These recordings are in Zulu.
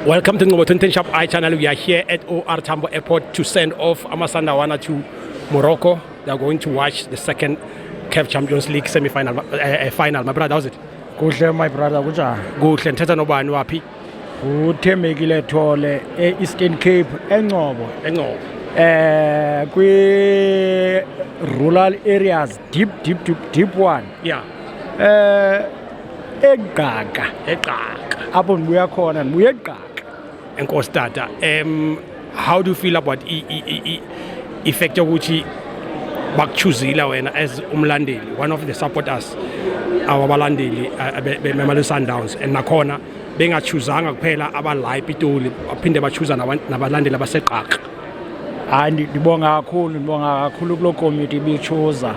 Welcome to Ngobo 20 Shop I channel. We are here at OR Tambo Airport to send off Amasandawana to Morocco. They are going to watch the second CAF Champions League semi-final, final. My brother, how's it? Kuhle my brother kunjani? Kuhle, ngithetha nobani waphi? Uthembekile Thole Eastern Cape eNgcobo. Engcobo. Kwi rural areas deep one. Yeah. Egaga apho ndibuya khona ndibuya egaga. Enkosi tata. How do you feel about effect yokuthi bakuchuzile wena as umlandeli, one of the supporters abalandeli beMamelodi Sundowns, and nakhona bengachuzanga kuphela abala ePitoli baphinde bachuza nabalandeli abaseqaqa? Hayi ndibonga kakhulu kulo committee bichuza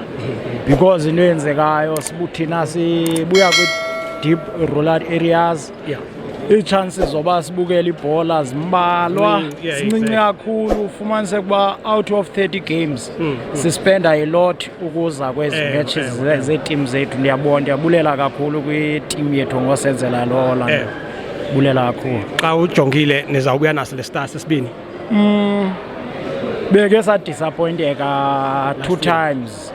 because into yenzekayo sibuthina sibuya kwi deep rural areas. Yeah. I-chances zoba sibukela ibhola zimbalwa sincinci kakhulu, ufumanise kuba out of 30 games sispenda a lot ukuza kwezi matches ze-team zethu. Ndiyabulela kakhulu kwi-team yethu ngosenzela lola, bulela kakhulu. Xa ujongile nizawubuya naso le star sesibini? Beke sadisappointeka 2 times.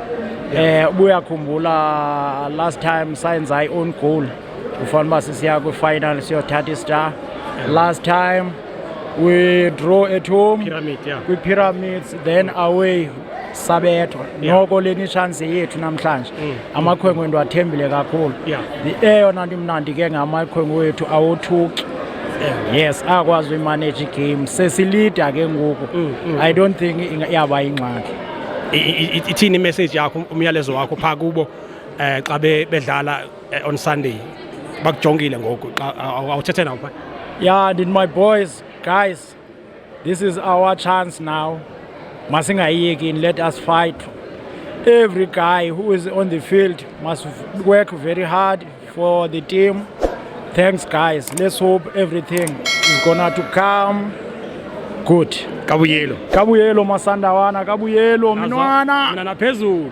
Uyakhumbula last time sayenza i-own goal, ufana uba sisiya kwi-final siyothatha i-star. Last time we draw at home kwi-Pyramids, then away sabethwa. Noko leni chance yethu namhlanje amakhwenkwe ndiwathembile kakhulu. Eyona nto imnandi ke ngamakhwenkwe wethu awothuki. Yes, akwazi uyimanage igame, sesilida ke ngoku. I don't think iyaba ingxaki. Ithini imessage yakho, umyalezo wakho pha kubo xa bedlala on Sunday bakujongile ngoku xa awuthethe nawo pha? Yeah, did my boys, guys, this is our chance now. Masingayeki, let us fight. Every guy who is on the field must work very hard for the team. Thanks guys, let's hope everything is gonna to come good. Kabuyelo Masandawana, kabuyelo minwana. Mina naphezulu.